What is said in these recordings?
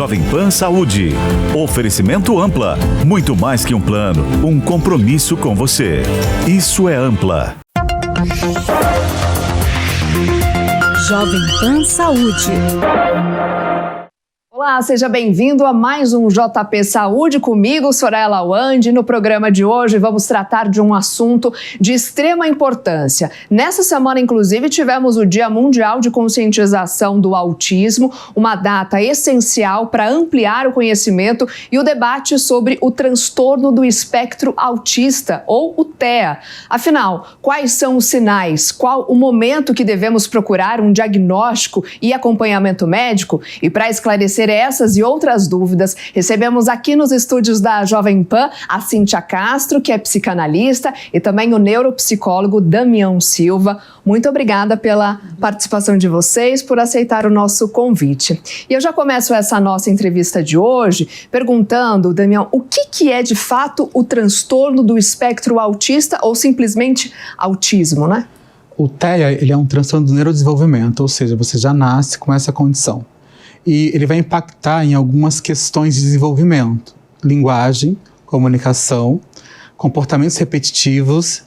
Jovem Pan Saúde. Oferecimento Ampla. Muito mais que um plano, um compromisso com você. Isso é Ampla. Jovem Pan Saúde. Olá, seja bem-vindo a mais um JP Saúde comigo, Soraya Lawande. No programa de hoje vamos tratar de um assunto de extrema importância. Nessa semana, inclusive, tivemos o Dia Mundial de Conscientização do Autismo, uma data essencial para ampliar o conhecimento e o debate sobre o transtorno do espectro autista, ou o TEA. Afinal, quais são os sinais? Qual o momento que devemos procurar um diagnóstico e acompanhamento médico? E para esclarecer essas e outras dúvidas, recebemos aqui nos estúdios da Jovem Pan a Cíntia Castro, que é psicanalista, e também o neuropsicólogo Damião Silva. Muito obrigada pela participação de vocês, por aceitar o nosso convite. E eu já começo essa nossa entrevista de hoje perguntando, Damião, o que é de fato o transtorno do espectro autista ou simplesmente autismo, né? O TEA, ele é um transtorno do neurodesenvolvimento, ou seja, você já nasce com essa condição. E ele vai impactar em algumas questões de desenvolvimento, linguagem, comunicação, comportamentos repetitivos,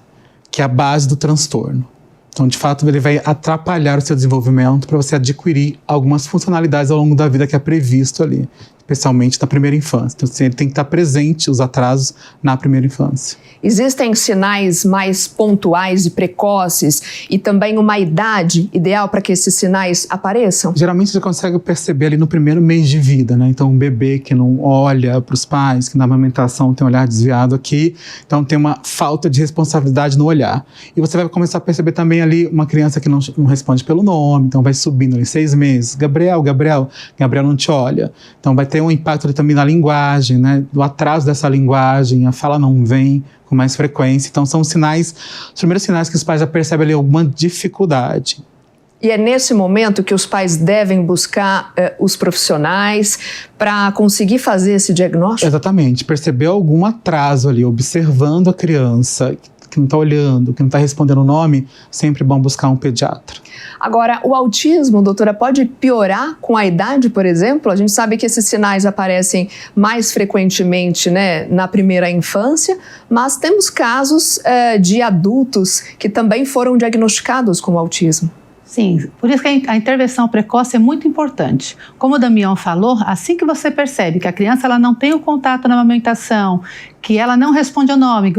que é a base do transtorno. Então, de fato, ele vai atrapalhar o seu desenvolvimento para você adquirir algumas funcionalidades ao longo da vida que é previsto ali, especialmente na primeira infância. Então, assim, ele tem que estar presente, os atrasos, na primeira infância. Existem sinais mais pontuais e precoces e também uma idade ideal para que esses sinais apareçam? Geralmente você consegue perceber ali no primeiro mês de vida, né? Então um bebê que não olha para os pais, que na amamentação tem um olhar desviado aqui, então tem uma falta de responsabilidade no olhar. E você vai começar a perceber também ali uma criança que não responde pelo nome, então vai subindo ali 6 meses, Gabriel não te olha. Então vai ter um impacto ali também na linguagem, né? Do atraso dessa linguagem, a fala não vem com mais frequência. Então são sinais, os primeiros sinais que os pais já percebem ali alguma dificuldade. E é nesse momento que os pais devem buscar os profissionais para conseguir fazer esse diagnóstico? Exatamente, perceber algum atraso ali, observando a criança que não está olhando, que não está respondendo o nome, sempre bom buscar um pediatra. Agora, o autismo, doutora, pode piorar com a idade, por exemplo? A gente sabe que esses sinais aparecem mais frequentemente, né, na primeira infância, mas temos casos de adultos que também foram diagnosticados com autismo. Sim, por isso que a intervenção precoce é muito importante. Como o Damião falou, assim que você percebe que a criança ela não tem o contato na amamentação, que ela não responde ao nome,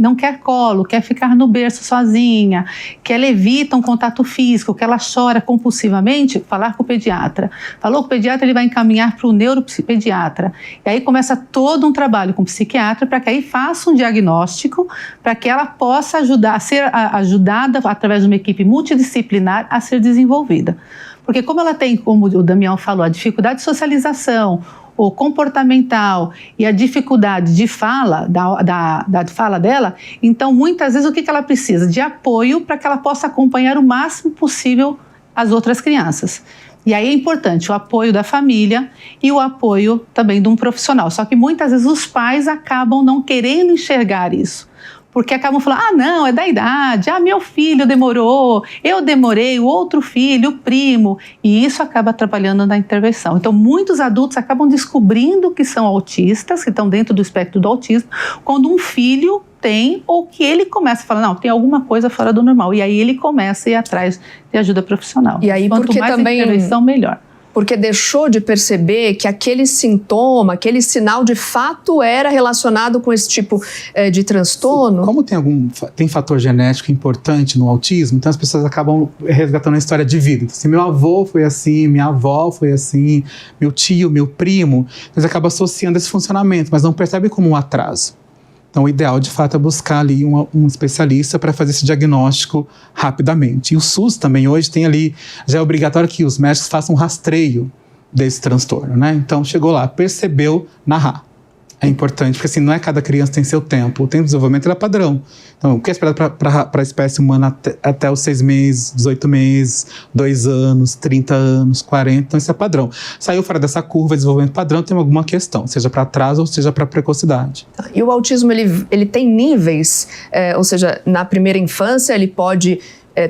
não quer colo, quer ficar no berço sozinha, que ela evita um contato físico, que ela chora compulsivamente, falar com o pediatra. Falou com o pediatra, ele vai encaminhar para o neuropediatra. E aí começa todo um trabalho com o psiquiatra para que aí faça um diagnóstico, para que ela possa ser ajudada através de uma equipe multidisciplinar a ser desenvolvida. Porque como ela tem, como o Damião falou, a dificuldade de socialização, o comportamental e a dificuldade de fala, da fala dela, então muitas vezes o que ela precisa? De apoio para que ela possa acompanhar o máximo possível as outras crianças. E aí é importante o apoio da família e o apoio também de um profissional. Só que muitas vezes os pais acabam não querendo enxergar isso. Porque acabam falando, não, é da idade, meu filho demorou, eu demorei, o outro filho, o primo, e isso acaba atrapalhando na intervenção. Então, muitos adultos acabam descobrindo que são autistas, que estão dentro do espectro do autismo, quando um filho tem, ou que ele começa a falar, não, tem alguma coisa fora do normal, e aí ele começa a ir atrás de ajuda profissional. E aí, quanto mais também intervenção, melhor. Porque deixou de perceber que aquele sintoma, aquele sinal de fato era relacionado com esse tipo de transtorno. Como tem fator genético importante no autismo, então as pessoas acabam resgatando a história de vida. Então, assim, meu avô foi assim, minha avó foi assim, meu tio, meu primo, eles acabam associando esse funcionamento, mas não percebem como um atraso. Então, o ideal, de fato, é buscar ali um especialista para fazer esse diagnóstico rapidamente. E o SUS também hoje tem ali, já é obrigatório que os médicos façam um rastreio desse transtorno, né? Então, chegou lá, percebeu, narrar. É importante, porque assim, não é cada criança tem seu tempo. O tempo de desenvolvimento é padrão. Então, o que é esperado para a espécie humana até os 6 meses, 18 meses, 2 anos, 30 anos, 40, então isso é padrão. Saiu fora dessa curva de desenvolvimento padrão, tem alguma questão, seja para atraso ou seja para precocidade. E o autismo, ele tem níveis, ou seja, na primeira infância ele pode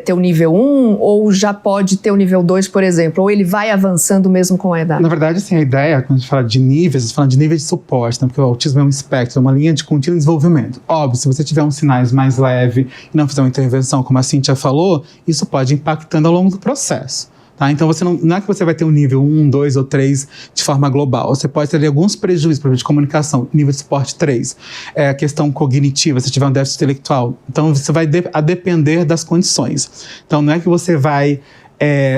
ter o nível 1 ou já pode ter o nível 2, por exemplo? Ou ele vai avançando mesmo com a idade? Na verdade, assim, a ideia, quando a gente fala de níveis, a gente fala de nível de suporte, né? Porque o autismo é um espectro, é uma linha de contínuo desenvolvimento. Óbvio, se você tiver uns sinais mais leves e não fizer uma intervenção, como a Cíntia falou, isso pode ir impactando ao longo do processo. Tá? Então, você não é que você vai ter um nível 1, 2 ou 3 de forma global. Você pode ter ali alguns prejuízos, por exemplo, de comunicação, nível de suporte 3. A questão cognitiva, se tiver um déficit intelectual. Então, você vai depender das condições. Então, não é que você vai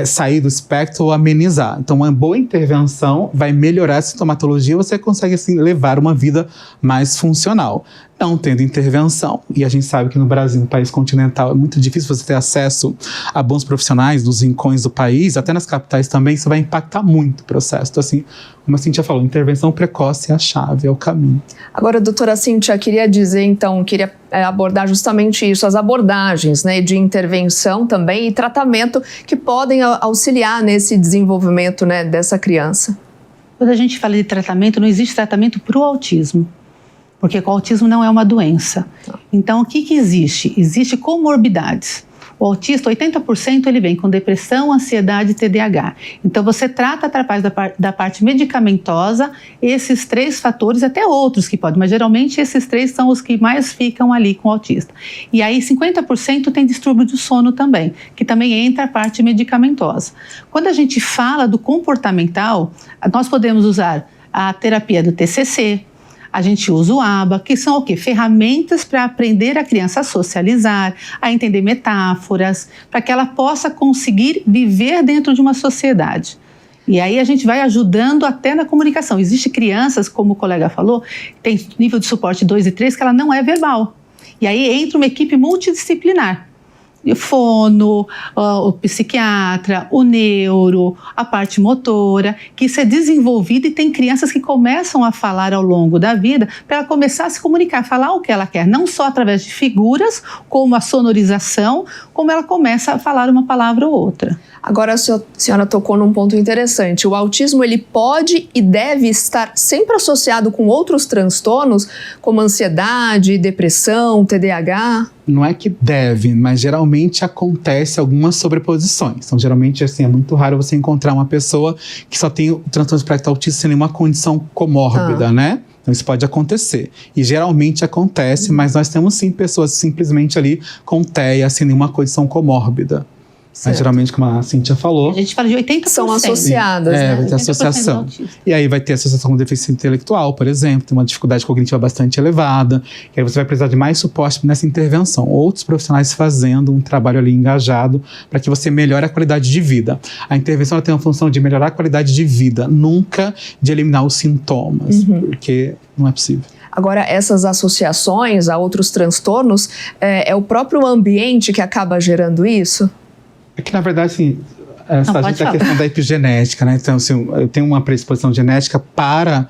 sair do espectro ou amenizar. Então, uma boa intervenção vai melhorar a sintomatologia e você consegue, assim, levar uma vida mais funcional. Não tendo intervenção, e a gente sabe que no Brasil, um país continental, é muito difícil você ter acesso a bons profissionais dos rincões do país, até nas capitais também, isso vai impactar muito o processo. Então, assim, como a Cíntia falou, intervenção precoce é a chave, é o caminho. Agora, doutora Cíntia, queria dizer, então, abordar justamente isso, as abordagens, né, de intervenção também e tratamento que podem auxiliar nesse desenvolvimento, né, dessa criança. Quando a gente fala de tratamento, não existe tratamento para o autismo. Porque o autismo não é uma doença. Então, o que existe? Existe comorbidades. O autista, 80% ele vem com depressão, ansiedade e TDAH. Então, você trata através da parte medicamentosa esses 3 fatores, até outros que podem, mas geralmente esses 3 são os que mais ficam ali com o autista. E aí, 50% tem distúrbio do sono também, que também entra a parte medicamentosa. Quando a gente fala do comportamental, nós podemos usar a terapia do TCC, a gente usa o ABA, que são o quê? Ferramentas para aprender a criança a socializar, a entender metáforas, para que ela possa conseguir viver dentro de uma sociedade. E aí a gente vai ajudando até na comunicação. Existem crianças, como o colega falou, tem nível de suporte 2 e 3, que ela não é verbal. E aí entra uma equipe multidisciplinar. O fono, o psiquiatra, o neuro, a parte motora, que isso é desenvolvido e tem crianças que começam a falar ao longo da vida para ela começar a se comunicar, falar o que ela quer, não só através de figuras, como a sonorização, como ela começa a falar uma palavra ou outra. Agora a senhora tocou num ponto interessante. O autismo ele pode e deve estar sempre associado com outros transtornos, como ansiedade, depressão, TDAH? Não é que deve, mas geralmente acontece algumas sobreposições. Então, geralmente, assim, é muito raro você encontrar uma pessoa que só tem o transtorno de espectro autista sem nenhuma condição comórbida, né? Então, isso pode acontecer. E geralmente acontece, mas nós temos sim pessoas simplesmente ali com TEA, sem nenhuma condição comórbida. Certo. Mas geralmente, como a Cíntia falou... A gente fala de 80%. São associadas, né? Vai ter associação. E aí vai ter associação com deficiência intelectual, por exemplo, tem uma dificuldade cognitiva bastante elevada, e aí você vai precisar de mais suporte nessa intervenção. Outros profissionais fazendo um trabalho ali engajado para que você melhore a qualidade de vida. A intervenção ela tem uma função de melhorar a qualidade de vida, nunca de eliminar os sintomas, porque não é possível. Agora, essas associações a outros transtornos, é o próprio ambiente que acaba gerando isso? É que, na verdade, assim, a gente tem a questão da epigenética, né? Então, assim, eu tenho uma predisposição genética para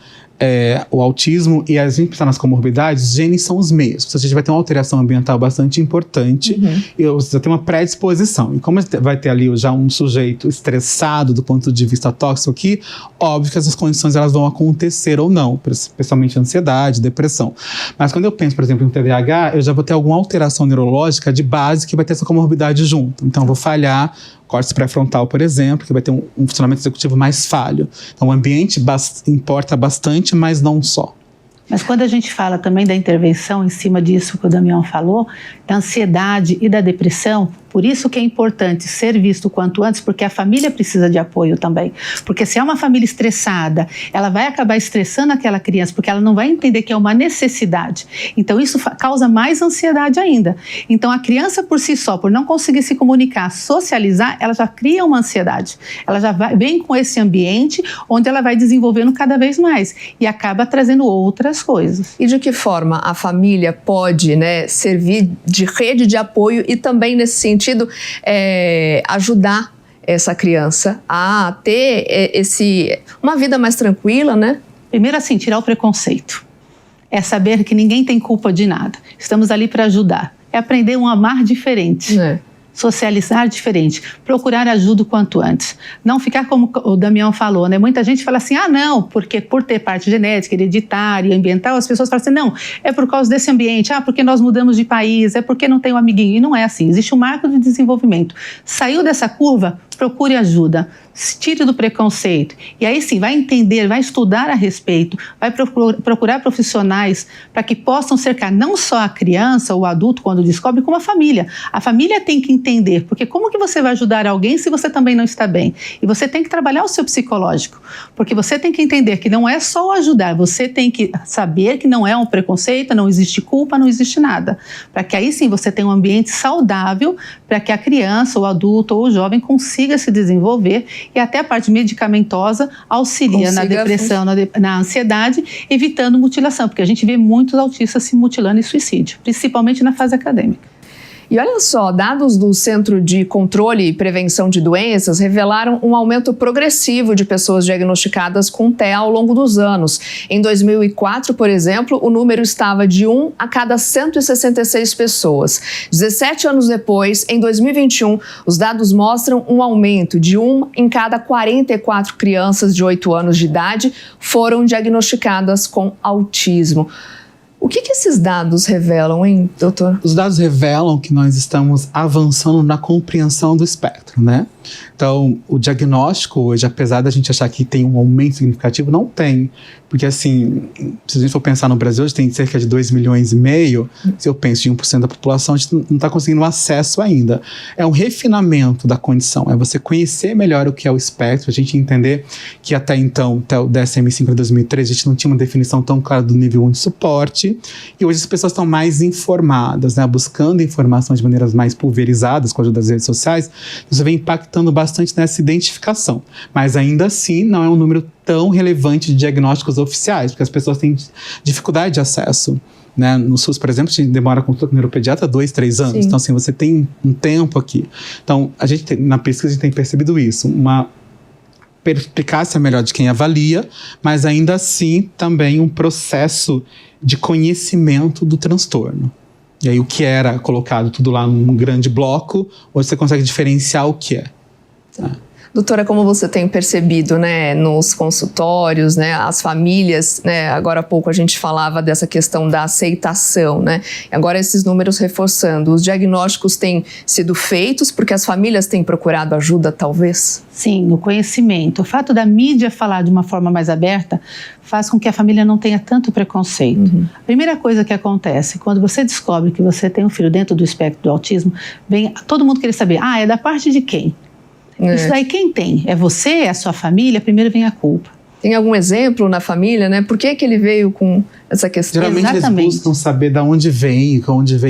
o autismo e a gente pensar nas comorbidades, os genes são os meios. Se a gente vai ter uma alteração ambiental bastante importante, e você tem uma predisposição. E como vai ter ali já um sujeito estressado do ponto de vista tóxico aqui, óbvio que essas condições elas vão acontecer ou não, especialmente ansiedade, depressão. Mas quando eu penso, por exemplo, em TDAH, eu já vou ter alguma alteração neurológica de base que vai ter essa comorbidade junto. Então, eu vou falhar córtex pré-frontal, por exemplo, que vai ter um funcionamento executivo mais falho. Então, o ambiente importa bastante, mas não só. Mas quando a gente fala também da intervenção em cima disso que o Damião falou, da ansiedade e da depressão, por isso que é importante ser visto quanto antes, porque a família precisa de apoio também. Porque se é uma família estressada, ela vai acabar estressando aquela criança, porque ela não vai entender que é uma necessidade. Então isso causa mais ansiedade ainda. Então a criança por si só, por não conseguir se comunicar, socializar, ela já cria uma ansiedade. Ela já vem com esse ambiente onde ela vai desenvolvendo cada vez mais e acaba trazendo outras coisas. E de que forma a família pode, né, servir de rede de apoio e também nesse sentido ajudar essa criança a ter uma vida mais tranquila, né? Primeiro, assim, tirar o preconceito. É saber que ninguém tem culpa de nada. Estamos ali para ajudar. É aprender um amar diferente. socializar diferente, procurar ajuda o quanto antes. Não ficar como o Damião falou, né? Muita gente fala assim, não, porque por ter parte genética, hereditária, ambiental, as pessoas falam assim, não, é por causa desse ambiente, porque nós mudamos de país, é porque não tem um amiguinho. E não é assim, existe um marco de desenvolvimento. Saiu dessa curva, procure ajuda, se tire do preconceito. E aí sim, vai entender, vai estudar a respeito, vai procurar profissionais para que possam cercar não só a criança ou o adulto quando descobre, como a família. A família tem que entender, porque como que você vai ajudar alguém se você também não está bem? E você tem que trabalhar o seu psicológico, porque você tem que entender que não é só ajudar, você tem que saber que não é um preconceito, não existe culpa, não existe nada. Para que aí sim você tenha um ambiente saudável, para que a criança, o adulto ou o jovem consiga se desenvolver, e até a parte medicamentosa auxilia na depressão, na ansiedade, evitando mutilação, porque a gente vê muitos autistas se mutilando em suicídio, principalmente na fase acadêmica. E olha só, dados do Centro de Controle e Prevenção de Doenças revelaram um aumento progressivo de pessoas diagnosticadas com TEA ao longo dos anos. Em 2004, por exemplo, o número estava de 1 a cada 166 pessoas. 17 anos depois, em 2021, os dados mostram um aumento de 1 em cada 44 crianças de 8 anos de idade foram diagnosticadas com autismo. O que esses dados revelam, hein, doutor? Os dados revelam que nós estamos avançando na compreensão do espectro, né? Então, o diagnóstico hoje, apesar da gente achar que tem um aumento significativo, não tem. Porque, assim, se a gente for pensar no Brasil, hoje tem cerca de 2,5 milhões. Se eu penso em 1% da população, a gente não está conseguindo acesso ainda. É um refinamento da condição, é você conhecer melhor o que é o espectro, a gente entender que até então, até o DSM-5 de 2013, a gente não tinha uma definição tão clara do nível 1 de suporte. E hoje as pessoas estão mais informadas, né? Buscando informação de maneiras mais pulverizadas com a ajuda das redes sociais. Isso vem impactando bastante nessa identificação. Mas ainda assim, não é um número tão relevante de diagnósticos oficiais, porque as pessoas têm dificuldade de acesso. Né? No SUS, por exemplo, a gente demora com o neuropediatra 2, 3 anos. Sim. Então, assim, você tem um tempo aqui. Então, a gente na pesquisa a gente tem percebido isso, uma perspicácia melhor de quem avalia, mas ainda assim também um processo de conhecimento do transtorno. E aí o que era colocado tudo lá num grande bloco, hoje você consegue diferenciar o que é. Tá. Doutora, como você tem percebido, né, nos consultórios, né, as famílias, né, agora há pouco a gente falava dessa questão da aceitação, né, agora esses números reforçando, os diagnósticos têm sido feitos porque as famílias têm procurado ajuda, talvez? Sim, o conhecimento, o fato da mídia falar de uma forma mais aberta faz com que a família não tenha tanto preconceito. Uhum. A primeira coisa que acontece, quando você descobre que você tem um filho dentro do espectro do autismo, vem todo mundo querer saber, é da parte de quem? Isso daí quem tem? É você? É a sua família? Primeiro vem a culpa. Tem algum exemplo na família, né? Por que ele veio com essa questão? Geralmente Exatamente. Eles buscam saber de onde vem.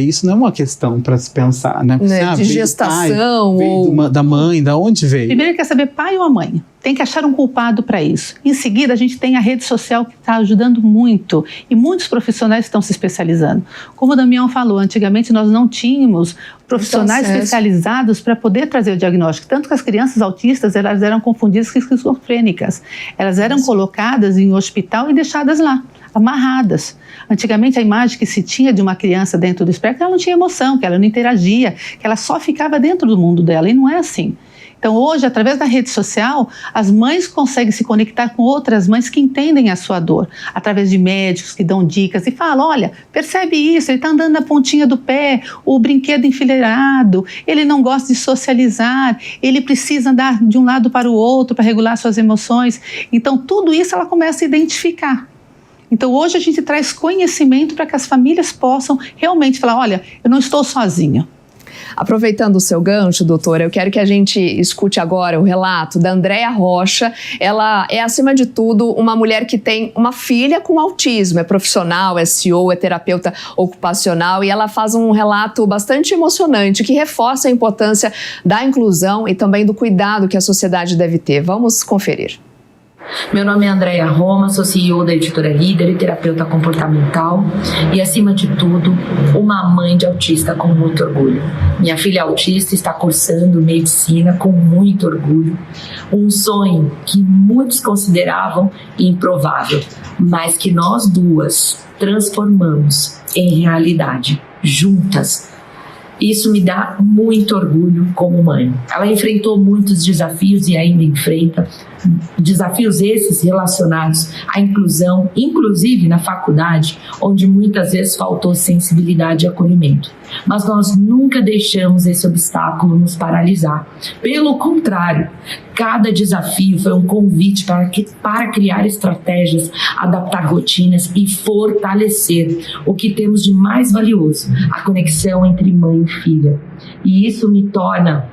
Isso não é uma questão para se pensar, né? De gestação veio da mãe, da onde veio? Primeiro quer saber pai ou a mãe. Tem que achar um culpado para isso. Em seguida, a gente tem a rede social que está ajudando muito e muitos profissionais estão se especializando. Como o Damião falou, antigamente nós não tínhamos profissionais especializados para poder trazer o diagnóstico. Tanto que as crianças autistas elas eram confundidas com esquizofrênicas. Elas eram colocadas em um hospital e deixadas lá, amarradas. Antigamente, a imagem que se tinha de uma criança dentro do espectro, ela não tinha emoção, que ela não interagia, que ela só ficava dentro do mundo dela, e não é assim. Então, hoje, através da rede social, as mães conseguem se conectar com outras mães que entendem a sua dor, através de médicos que dão dicas e falam, olha, percebe isso, ele está andando na pontinha do pé, o brinquedo enfileirado, ele não gosta de socializar, ele precisa andar de um lado para o outro para regular suas emoções. Então, tudo isso ela começa a identificar. Então, hoje a gente traz conhecimento para que as famílias possam realmente falar, olha, eu não estou sozinha. Aproveitando o seu gancho, doutora, eu quero que a gente escute agora o relato da Andréa Rocha. Ela é, acima de tudo, uma mulher que tem uma filha com autismo, é profissional, é CEO, é terapeuta ocupacional, e ela faz um relato bastante emocionante que reforça a importância da inclusão e também do cuidado que a sociedade deve ter. Vamos conferir. Meu nome é Andréa Roma, sou CEO da Editora Líder e terapeuta comportamental e, acima de tudo, uma mãe de autista com muito orgulho. Minha filha autista está cursando medicina com muito orgulho, um sonho que muitos consideravam improvável, mas que nós duas transformamos em realidade, juntas. Isso me dá muito orgulho como mãe. Ela enfrentou muitos desafios e ainda enfrenta. Desafios esses relacionados à inclusão, inclusive na faculdade, onde muitas vezes faltou sensibilidade e acolhimento. Mas nós nunca deixamos esse obstáculo nos paralisar. Pelo contrário, cada desafio foi um convite para criar estratégias, adaptar rotinas e fortalecer o que temos de mais valioso, a conexão entre mãe e filha. E isso me torna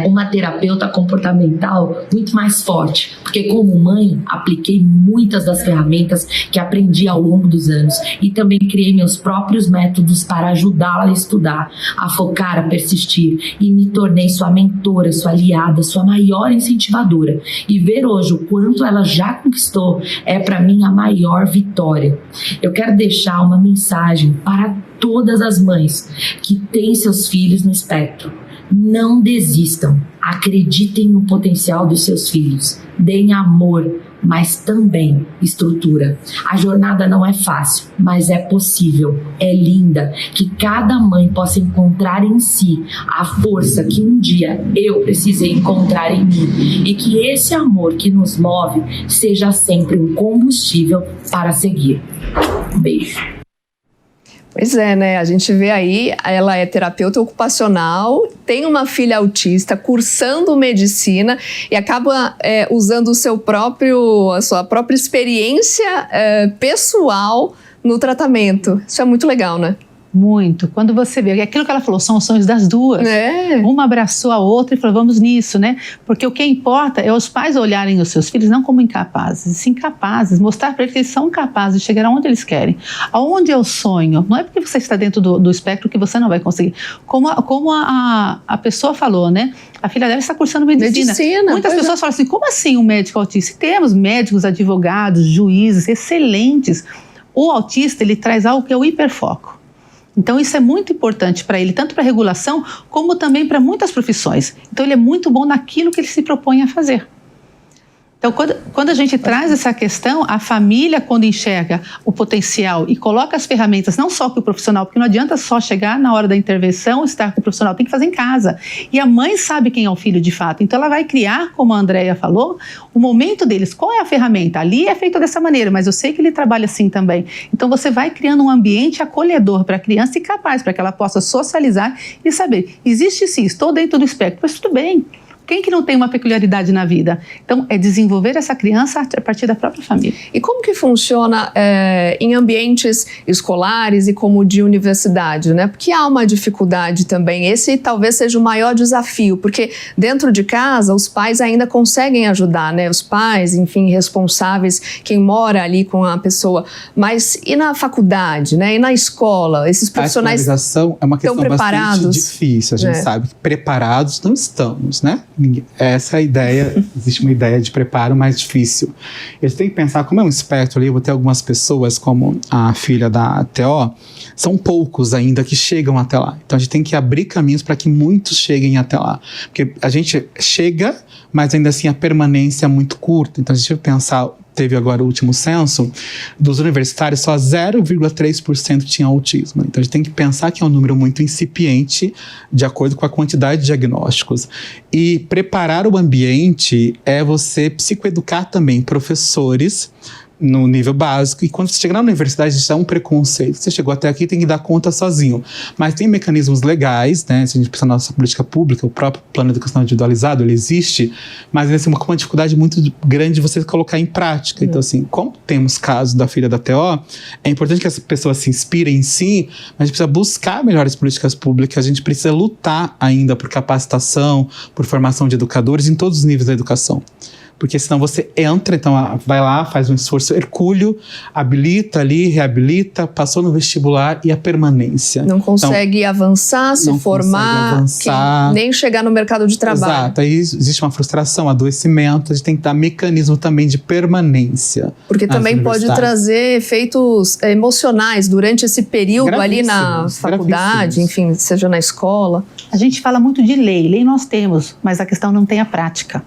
uma terapeuta comportamental muito mais forte, porque como mãe apliquei muitas das ferramentas que aprendi ao longo dos anos e também criei meus próprios métodos para ajudá-la a estudar, a focar, a persistir, e me tornei sua mentora, sua aliada, sua maior incentivadora. E ver hoje o quanto ela já conquistou é para mim a maior vitória. Eu quero deixar uma mensagem para todas as mães que têm seus filhos no espectro. Não desistam, acreditem no potencial dos seus filhos, deem amor, mas também estrutura. A jornada não é fácil, mas é possível, é linda, que cada mãe possa encontrar em si a força que um dia eu precisei encontrar em mim, e que esse amor que nos move seja sempre um combustível para seguir. Beijo. Pois é, né? A gente vê aí, ela é terapeuta ocupacional, tem uma filha autista, cursando medicina e acaba usando a sua própria experiência pessoal no tratamento. Isso é muito legal, né? Muito. Quando você vê, aquilo que ela falou, são os sonhos das duas. Uma abraçou a outra e falou, vamos nisso, né? Porque o que importa é os pais olharem os seus filhos não como incapazes, sim capazes, mostrar para eles que eles são capazes de chegar aonde eles querem. Aonde é o sonho? Não é porque você está dentro do espectro que você não vai conseguir. Como a pessoa falou, né? A filha dela está cursando medicina. Muitas pessoas falam assim, como assim um médico autista? E temos médicos, advogados, juízes excelentes. O autista, ele traz algo que é o hiperfoco. Então isso é muito importante para ele, tanto para a regulação, como também para muitas profissões. Então ele é muito bom naquilo que ele se propõe a fazer. Então, quando a gente traz essa questão, a família, quando enxerga o potencial e coloca as ferramentas, não só para o profissional, porque não adianta só chegar na hora da intervenção, estar com o profissional, tem que fazer em casa. E a mãe sabe quem é o filho de fato, então ela vai criar, como a Andréia falou, o momento deles. Qual é a ferramenta? Ali é feito dessa maneira, mas eu sei que ele trabalha assim também. Então você vai criando um ambiente acolhedor para a criança e capaz, para que ela possa socializar e saber, existe sim, estou dentro do espectro, mas tudo bem. Quem que não tem uma peculiaridade na vida? Então, é desenvolver essa criança a partir da própria família. E como que funciona em ambientes escolares e como de universidade, né? Porque há uma dificuldade também. Esse talvez seja o maior desafio, porque dentro de casa os pais ainda conseguem ajudar, né? Os pais, enfim, responsáveis, quem mora ali com a pessoa. Mas e na faculdade, né? E na escola? Esses profissionais a escolarização é uma questão preparados? Bastante difícil. A gente sabe que preparados não estamos, né? Essa é a ideia, existe uma ideia de preparo mais difícil. Eles têm que pensar, como é um espectro ali, eu vou ter algumas pessoas, como a filha da TO, são poucos ainda que chegam até lá. Então a gente tem que abrir caminhos para que muitos cheguem até lá. Porque a gente chega, mas ainda assim a permanência é muito curta. Então a gente tem que pensar, teve agora o último censo, dos universitários só 0,3% tinha autismo. Então a gente tem que pensar que é um número muito incipiente de acordo com a quantidade de diagnósticos. E preparar o ambiente é você psicoeducar também professores no nível básico, e quando você chegar na universidade, isso é um preconceito. Você chegou até aqui, tem que dar conta sozinho. Mas tem mecanismos legais, né? Se a gente pensar na nossa política pública, o próprio plano educacional individualizado, ele existe, mas assim, uma dificuldade muito grande de você colocar em prática. Então, assim, como temos casos da filha da TO, é importante que essa pessoa se inspire em si, mas a gente precisa buscar melhores políticas públicas, a gente precisa lutar ainda por capacitação, por formação de educadores em todos os níveis da educação. Porque senão você entra, então vai lá, faz um esforço hercúleo, habilita ali, reabilita, passou no vestibular e a permanência. Não consegue avançar, se formar, nem chegar no mercado de trabalho. Exato, aí existe uma frustração, adoecimento, a gente tem que dar mecanismo também de permanência. Porque também pode trazer efeitos emocionais durante esse período ali na faculdade, enfim, seja na escola. A gente fala muito de lei nós temos, mas a questão não tem a prática.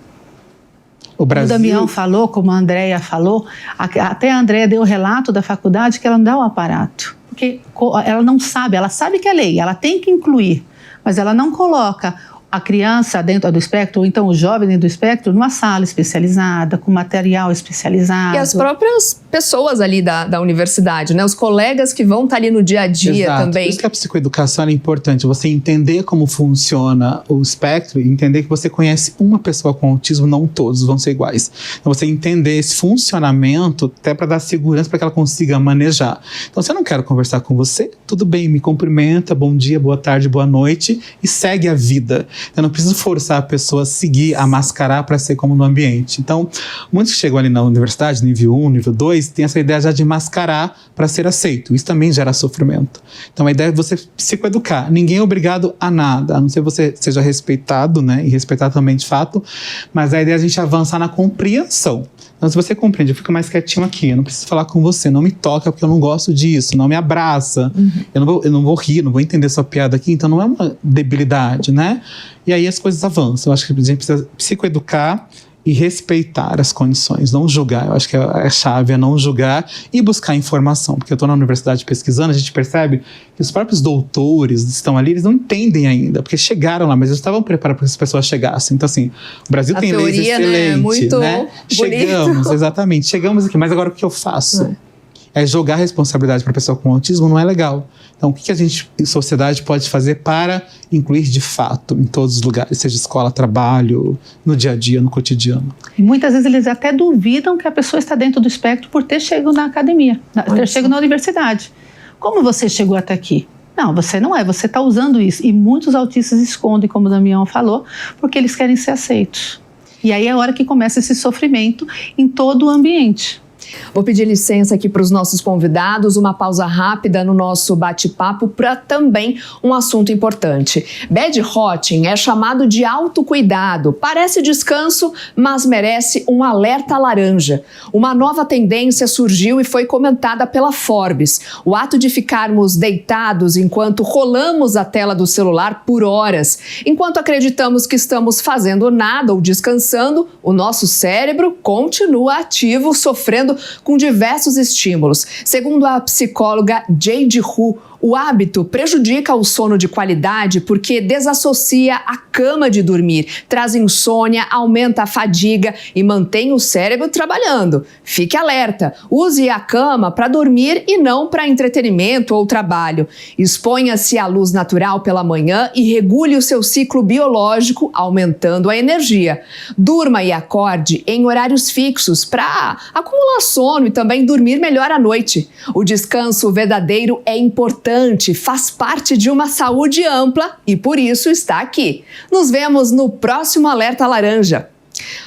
O Damião falou, como a Andréia falou, até a Andréia deu o relato da faculdade que ela não dá o aparato. porque ela não sabe, ela sabe que é lei, ela tem que incluir, mas ela não coloca a criança dentro do espectro, ou então o jovem dentro do espectro, numa sala especializada, com material especializado. E as próprias pessoas ali da universidade, né? Os colegas que vão estar ali no dia a dia. Exato. Também. Por isso que a psicoeducação é importante, você entender como funciona o espectro e entender que você conhece uma pessoa com autismo, não todos vão ser iguais. Então você entender esse funcionamento até para dar segurança para que ela consiga manejar. Então se eu não quero conversar com você, tudo bem, me cumprimenta, bom dia, boa tarde, boa noite e segue a vida. Eu não preciso forçar a pessoa a seguir, a mascarar para ser como no ambiente. Então, muitos que chegam ali na universidade, nível 1, nível 2, têm essa ideia já de mascarar para ser aceito. Isso também gera sofrimento. Então, a ideia é você psicoeducar. Ninguém é obrigado a nada, a não ser que você seja respeitado, né? E respeitar também de fato. Mas a ideia é a gente avançar na compreensão. Então, se você compreende, eu fico mais quietinho aqui, eu não preciso falar com você, não me toca porque eu não gosto disso, não me abraça, eu não vou rir, não vou entender sua piada aqui, então não é uma debilidade, né? E aí as coisas avançam. Eu acho que a gente precisa psicoeducar e respeitar as condições, não julgar. Eu acho que a chave é não julgar e buscar informação, porque eu estou na universidade pesquisando, a gente percebe que os próprios doutores estão ali, eles não entendem ainda, porque chegaram lá, mas eles estavam preparados para que as pessoas chegassem. Então assim, o Brasil tem leis excelentes, muito né? Chegamos, exatamente, chegamos aqui, mas agora o que eu faço? É jogar responsabilidade para a pessoa com autismo não é legal. Então, o que a gente, em sociedade, pode fazer para incluir de fato em todos os lugares, seja escola, trabalho, no dia a dia, no cotidiano? E muitas vezes eles até duvidam que a pessoa está dentro do espectro por ter chegado na academia, ter chegado na universidade. Como você chegou até aqui? Não, você não é, você está usando isso. E muitos autistas escondem, como o Damião falou, porque eles querem ser aceitos. E aí é a hora que começa esse sofrimento em todo o ambiente. Vou pedir licença aqui para os nossos convidados, uma pausa rápida no nosso bate-papo para também um assunto importante. Bad Rotting é chamado de autocuidado. Parece descanso, mas merece um alerta laranja. Uma nova tendência surgiu e foi comentada pela Forbes. O ato de ficarmos deitados enquanto rolamos a tela do celular por horas. Enquanto acreditamos que estamos fazendo nada ou descansando, o nosso cérebro continua ativo, sofrendo com diversos estímulos. Segundo a psicóloga Jade Hu, o hábito prejudica o sono de qualidade porque desassocia a cama de dormir, traz insônia, aumenta a fadiga e mantém o cérebro trabalhando. Fique alerta, use a cama para dormir e não para entretenimento ou trabalho. Exponha-se à luz natural pela manhã e regule o seu ciclo biológico, aumentando a energia. Durma e acorde em horários fixos para acumular sono e também dormir melhor à noite. O descanso verdadeiro é importante, faz parte de uma saúde ampla e por isso está aqui. Nos vemos no próximo Alerta Laranja.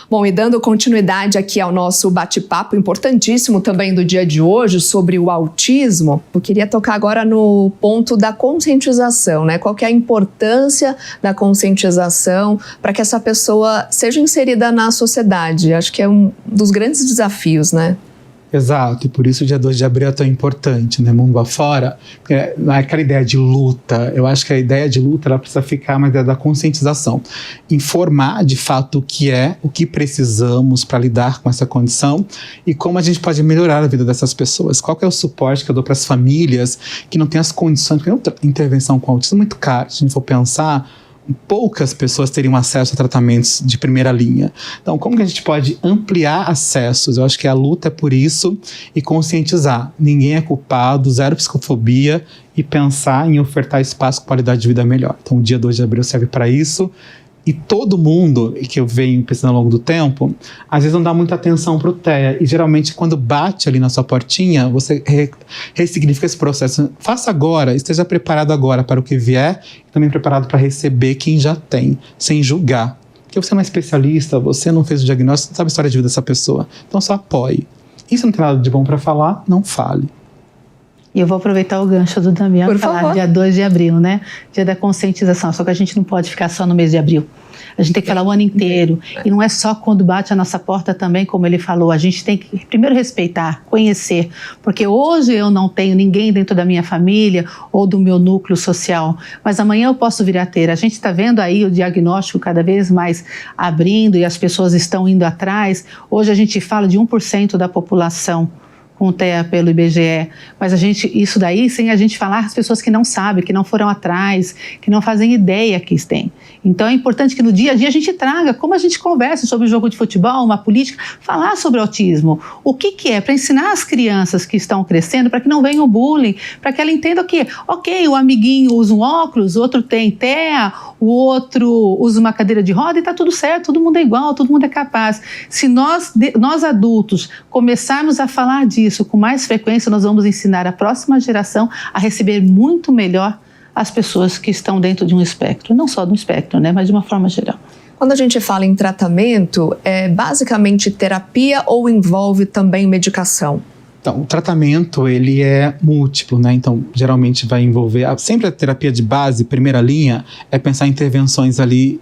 Bom, e dando continuidade aqui ao nosso bate-papo importantíssimo também do dia de hoje sobre o autismo, eu queria tocar agora no ponto da conscientização, né? Qual que é a importância da conscientização para que essa pessoa seja inserida na sociedade? Acho que é um dos grandes desafios, né? Exato, e por isso o dia 2 de abril é tão importante, né, mundo afora, não é aquela ideia de luta. Eu acho que a ideia de luta ela precisa ficar mais da conscientização, informar de fato o que precisamos para lidar com essa condição e como a gente pode melhorar a vida dessas pessoas. Qual que é o suporte que eu dou para as famílias que não têm as condições, porque intervenção com autismo é muito cara, se a gente for pensar, poucas pessoas teriam acesso a tratamentos de primeira linha. Então, como que a gente pode ampliar acessos? Eu acho que a luta é por isso e conscientizar. Ninguém é culpado, zero psicofobia e pensar em ofertar espaço com qualidade de vida melhor. Então, o dia 2 de abril serve para isso. E todo mundo, que eu venho pensando ao longo do tempo, às vezes não dá muita atenção para o TEA. E geralmente quando bate ali na sua portinha, você ressignifica esse processo. Faça agora, esteja preparado agora para o que vier e também preparado para receber quem já tem, sem julgar. Porque você não é especialista, você não fez o diagnóstico, não sabe a história de vida dessa pessoa. Então só apoie. E se não tem nada de bom para falar, não fale. E eu vou aproveitar o gancho do Damião e falar dia 2 de abril, né? Dia da conscientização, só que a gente não pode ficar só no mês de abril. A gente tem que falar o ano inteiro. E não é só quando bate a nossa porta também, como ele falou. A gente tem que primeiro respeitar, conhecer. Porque hoje eu não tenho ninguém dentro da minha família ou do meu núcleo social. Mas amanhã eu posso vir a ter. A gente está vendo aí o diagnóstico cada vez mais abrindo e as pessoas estão indo atrás. Hoje a gente fala de 1% da população com o TEA pelo IBGE, mas isso daí sem a gente falar as pessoas que não sabem, que não foram atrás, que não fazem ideia que têm. Então é importante que no dia a dia a gente traga, como a gente conversa sobre o jogo de futebol, uma política, falar sobre o autismo. O que é? Para ensinar as crianças que estão crescendo, para que não venha o bullying, para que ela entenda que, ok, o amiguinho usa um óculos, o outro tem TEA, o outro usa uma cadeira de roda e está tudo certo, todo mundo é igual, todo mundo é capaz. Se nós adultos começarmos a falar disso com mais frequência, nós vamos ensinar a próxima geração a receber muito melhor as pessoas que estão dentro de um espectro, não só do espectro, né, mas de uma forma geral. Quando a gente fala em tratamento, é basicamente terapia ou envolve também medicação? Então, o tratamento, ele é múltiplo, né? Então, geralmente vai envolver... Sempre a terapia de base, primeira linha, é pensar em intervenções ali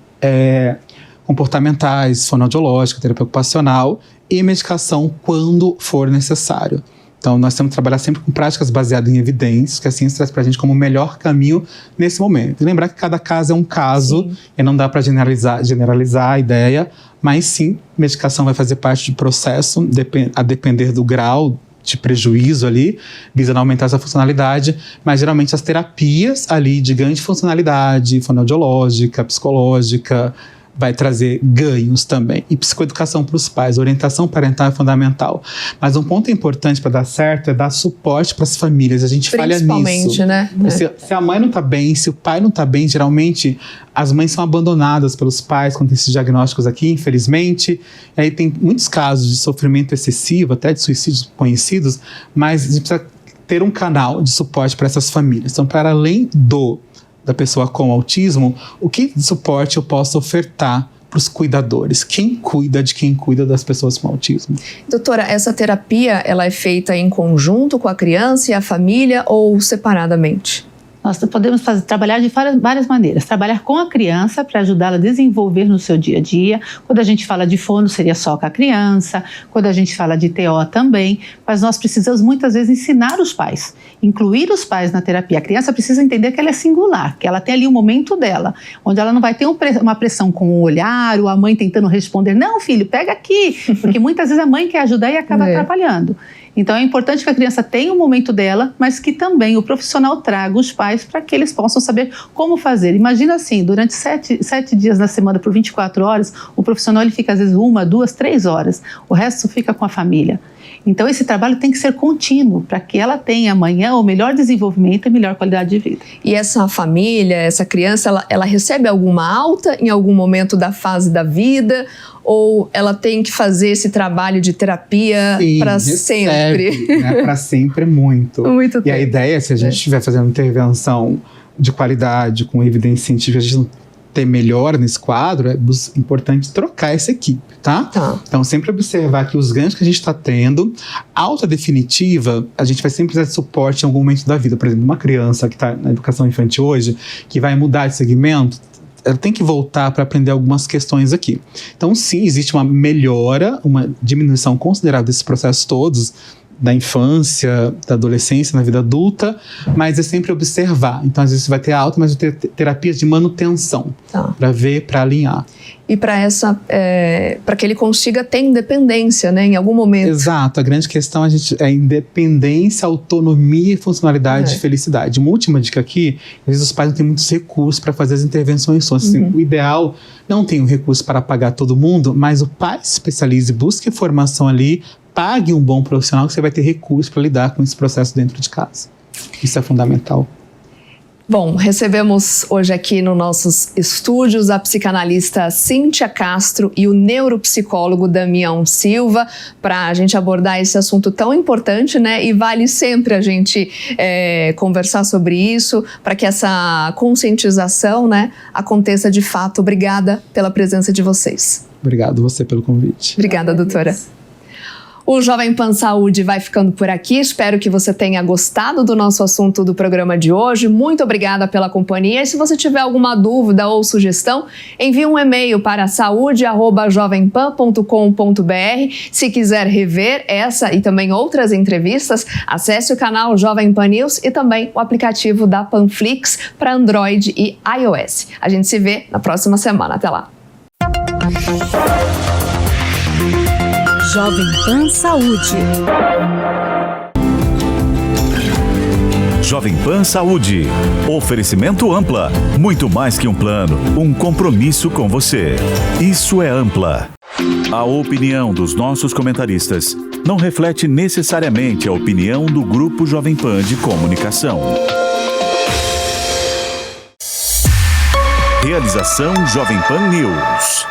comportamentais, fonoaudiológica, terapia ocupacional e medicação quando for necessário. Então, nós temos que trabalhar sempre com práticas baseadas em evidências, que a ciência traz para a gente como o melhor caminho nesse momento. E lembrar que cada caso é um caso, e não dá para generalizar a ideia, mas sim, medicação vai fazer parte do processo, a depender do grau de prejuízo ali, visando aumentar essa funcionalidade, mas geralmente as terapias ali de ganho de funcionalidade, fonoaudiológica, psicológica, vai trazer ganhos também. E psicoeducação para os pais, orientação parental é fundamental. Mas um ponto importante para dar certo é dar suporte para as famílias. A gente falha nisso. Principalmente, né? Se a mãe não está bem, se o pai não está bem, geralmente as mães são abandonadas pelos pais quando tem esses diagnósticos aqui, infelizmente. E aí tem muitos casos de sofrimento excessivo, até de suicídios conhecidos, mas a gente precisa ter um canal de suporte para essas famílias. Então, para além da pessoa com autismo, o que de suporte eu posso ofertar para os cuidadores? Quem cuida de quem cuida das pessoas com autismo? Doutora, essa terapia ela é feita em conjunto com a criança e a família ou separadamente? Nós podemos trabalhar de várias maneiras. Trabalhar com a criança para ajudá-la a desenvolver no seu dia a dia. Quando a gente fala de fono, seria só com a criança. Quando a gente fala de TO também. Mas nós precisamos muitas vezes ensinar os pais, incluir os pais na terapia. A criança precisa entender que ela é singular, que ela tem ali um momento dela, onde ela não vai ter uma pressão com o olhar, ou a mãe tentando responder, não filho, pega aqui. Porque muitas vezes a mãe quer ajudar e acaba atrapalhando. Então é importante que a criança tenha um momento dela, mas que também o profissional traga os pais para que eles possam saber como fazer. Imagina assim, durante 7 dias na semana por 24 horas, o profissional ele fica às vezes 1, 2, 3 horas, o resto fica com a família. Então esse trabalho tem que ser contínuo para que ela tenha amanhã o melhor desenvolvimento e melhor qualidade de vida. E essa família, essa criança, ela recebe alguma alta em algum momento da fase da vida? Ou ela tem que fazer esse trabalho de terapia para sempre? Né? Para sempre, muito. Muito tempo. E a ideia, se a gente estiver fazendo intervenção de qualidade, com evidência científica, a gente não ter melhor nesse quadro, é importante trocar essa equipe, tá? Então, sempre observar que os ganhos que a gente está tendo, alta definitiva, a gente vai sempre precisar de suporte em algum momento da vida. Por exemplo, uma criança que está na educação infantil hoje, que vai mudar de segmento, ela tem que voltar para aprender algumas questões aqui. Então, sim, existe uma melhora, uma diminuição considerável desses processos todos, da infância, da adolescência, na vida adulta, mas é sempre observar. Então, às vezes, você vai ter alta, mas vai ter terapias de manutenção, para ver, para alinhar. E para que ele consiga ter independência, né, em algum momento. Exato, a grande questão é independência, autonomia, funcionalidade e felicidade. Uma última dica aqui, às vezes os pais não têm muitos recursos para fazer as intervenções. Assim, o ideal, não tem um recurso para pagar todo mundo, mas o pai se especialize, busque formação ali, pague um bom profissional que você vai ter recurso para lidar com esse processo dentro de casa. Isso é fundamental. Bom, recebemos hoje aqui nos nossos estúdios a psicanalista Cíntia Castro e o neuropsicólogo Damião Silva para a gente abordar esse assunto tão importante, né? E vale sempre a gente conversar sobre isso para que essa conscientização, né, aconteça de fato. Obrigada pela presença de vocês. Obrigado você pelo convite. Obrigada, doutora. O Jovem Pan Saúde vai ficando por aqui. Espero que você tenha gostado do nosso assunto do programa de hoje. Muito obrigada pela companhia. E se você tiver alguma dúvida ou sugestão, envie um e-mail para saude@jovempan.com.br. Se quiser rever essa e também outras entrevistas, acesse o canal Jovem Pan News e também o aplicativo da Panflix para Android e iOS. A gente se vê na próxima semana. Até lá. Jovem Pan Saúde. Jovem Pan Saúde. Oferecimento Ampla. Muito mais que um plano, um compromisso com você. Isso é Ampla. A opinião dos nossos comentaristas não reflete necessariamente a opinião do Grupo Jovem Pan de Comunicação. Realização Jovem Pan News.